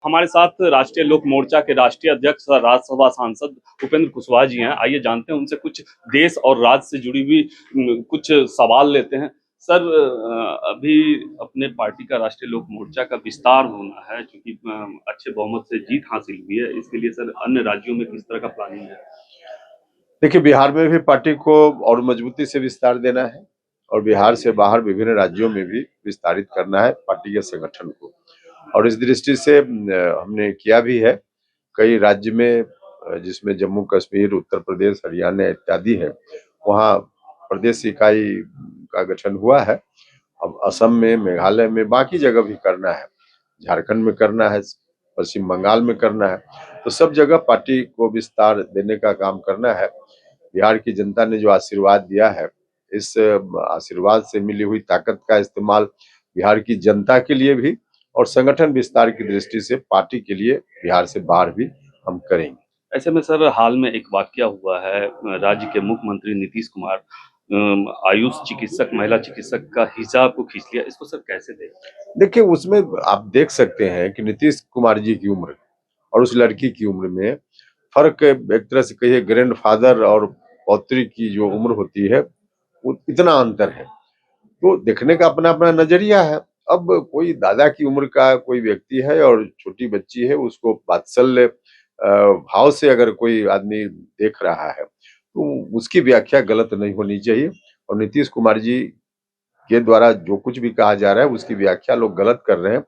हमारे साथ राष्ट्रीय लोक मोर्चा के राष्ट्रीय अध्यक्ष और राज्यसभा सांसद उपेंद्र कुशवाहा जी हैं। आइए जानते हैं उनसे कुछ देश और राज्य से जुड़ी हुई कुछ सवाल लेते हैं। सर, अभी अपने पार्टी का राष्ट्रीय लोक मोर्चा का विस्तार होना है, क्योंकि अच्छे बहुमत से जीत हासिल हुई है। इसके लिए सर अन्य राज्यों में किस तरह का प्लानिंग है? देखिए, बिहार में भी पार्टी को और मजबूती से विस्तार देना है और बिहार से बाहर विभिन्न राज्यों में भी विस्तारित करना है पार्टी के संगठन को। और इस दृष्टि से हमने किया भी है। कई राज्य में जिसमें जम्मू कश्मीर, उत्तर प्रदेश, हरियाणा इत्यादि है, वहाँ प्रदेश इकाई का गठन हुआ है। अब असम में, मेघालय में, बाकी जगह भी करना है, झारखंड में करना है, पश्चिम बंगाल में करना है। तो सब जगह पार्टी को विस्तार देने का काम करना है। बिहार की जनता ने जो आशीर्वाद दिया है, इस आशीर्वाद से मिली हुई ताकत का इस्तेमाल बिहार की जनता के लिए भी और संगठन विस्तार की दृष्टि से पार्टी के लिए बिहार से बाहर भी हम करेंगे। ऐसे में सर हाल में एक वाकया हुआ है, राज्य के मुख्यमंत्री नीतीश कुमार आयुष चिकित्सक, महिला चिकित्सक का हिजाब को खींच लिया। इसको सर कैसे देखें? देखिए, उसमें आप देख सकते हैं कि नीतीश कुमार जी की उम्र और उस लड़की की उम्र में फर्क, एक तरह से कहिए ग्रैंडफादर और पौत्री की जो उम्र होती है, वो इतना अंतर है। तो देखने का अपना अपना नजरिया है। अब कोई दादा की उम्र का कोई व्यक्ति है और छोटी बच्ची है, उसको वात्सल्य भाव से अगर कोई आदमी देख रहा है, तो उसकी व्याख्या गलत नहीं होनी चाहिए। और नीतीश कुमार जी के द्वारा जो कुछ भी कहा जा रहा है, उसकी व्याख्या लोग गलत कर रहे हैं।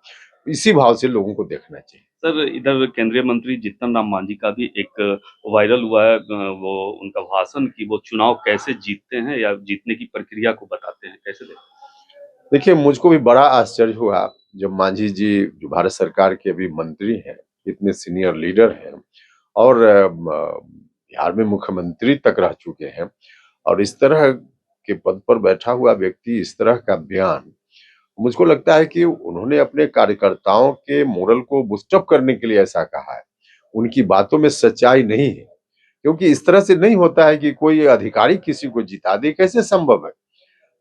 इसी भाव से लोगों को देखना चाहिए। सर, इधर केंद्रीय मंत्री जीतन राम मांझी का भी एक वायरल हुआ है, वो उनका भाषण कि वो चुनाव कैसे जीतते हैं या जीतने की प्रक्रिया को बताते हैं, कैसे देखते देखिए, मुझको भी बड़ा आश्चर्य हुआ जब मांझी जी, जो भारत सरकार के अभी मंत्री हैं, इतने सीनियर लीडर हैं और बिहार में मुख्यमंत्री तक रह चुके हैं, और इस तरह के पद पर बैठा हुआ व्यक्ति इस तरह का बयान, मुझको लगता है कि उन्होंने अपने कार्यकर्ताओं के मोरल को बूस्ट अप करने के लिए ऐसा कहा है। उनकी बातों में सच्चाई नहीं है, क्योंकि इस तरह से नहीं होता है कि कोई अधिकारी किसी को जिता दे, कैसे संभव है?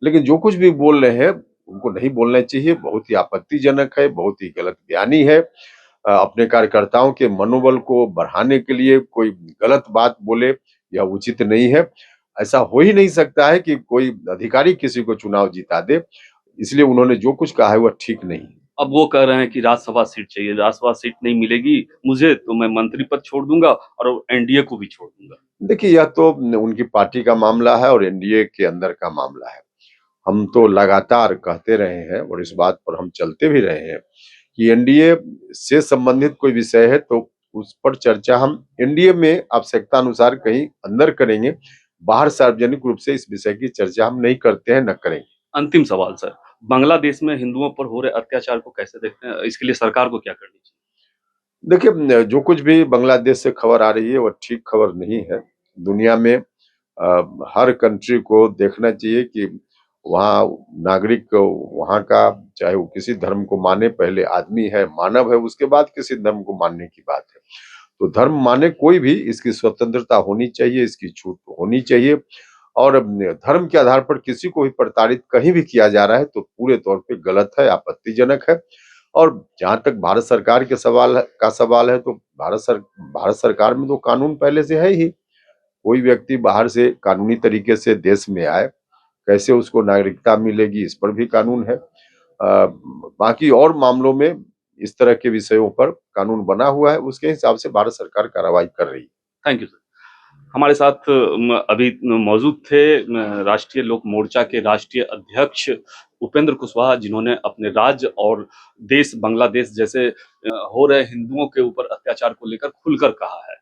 लेकिन जो कुछ भी बोल रहे हैं, उनको नहीं बोलना चाहिए। बहुत ही आपत्तिजनक है, बहुत ही गलत बयानी है। अपने कार्यकर्ताओं के मनोबल को बढ़ाने के लिए कोई गलत बात बोले, यह उचित नहीं है। ऐसा हो ही नहीं सकता है कि कोई अधिकारी किसी को चुनाव जिता दे। इसलिए उन्होंने जो कुछ कहा है वह ठीक नहीं है। अब वो कह रहे हैं कि राज्यसभा सीट चाहिए, राज्यसभा सीट नहीं मिलेगी मुझे तो मैं मंत्री पद छोड़ दूंगा और एनडीए को भी छोड़ दूंगा। देखिए, यह तो उनकी पार्टी का मामला है और एनडीए के अंदर का मामला है। हम तो लगातार कहते रहे हैं और इस बात पर हम चलते भी रहे हैं कि एनडीए से संबंधित कोई विषय है तो उस पर चर्चा हम एनडीए में आवश्यकता अनुसार कहीं अंदर करेंगे। बाहर सार्वजनिक रूप से इस विषय की चर्चा हम नहीं करते हैं, न करेंगे। अंतिम सवाल सर, बांग्लादेश में हिंदुओं पर हो रहे अत्याचार को कैसे देखते हैं? इसके लिए सरकार को क्या करनी चाहिए? देखिए, जो कुछ भी बांग्लादेश से खबर आ रही है वह ठीक खबर नहीं है। दुनिया में हर कंट्री को देखना चाहिए कि वहाँ नागरिक वहाँ का, चाहे वो किसी धर्म को माने, पहले आदमी है, मानव है, उसके बाद किसी धर्म को मानने की बात है। तो धर्म माने कोई भी, इसकी स्वतंत्रता होनी चाहिए, इसकी छूट होनी चाहिए। और धर्म के आधार पर किसी को भी प्रताड़ित कहीं भी किया जा रहा है तो पूरे तौर पे गलत है, आपत्तिजनक है। और जहां तक भारत सरकार के सवाल है तो भारत सरकार में तो कानून पहले से है ही। कोई व्यक्ति बाहर से कानूनी तरीके से देश में आए, कैसे उसको नागरिकता मिलेगी, इस पर भी कानून है। बाकी और मामलों में इस तरह के विषयों पर कानून बना हुआ है, उसके हिसाब से भारत सरकार कार्रवाई कर रही है। Thank you sir. हमारे साथ अभी मौजूद थे राष्ट्रीय लोक मोर्चा के राष्ट्रीय अध्यक्ष उपेंद्र कुशवाहा, जिन्होंने अपने राज्य और देश बांग्लादेश जैसे हो रहे हिंदुओं के ऊपर अत्याचार को लेकर खुलकर कहा है।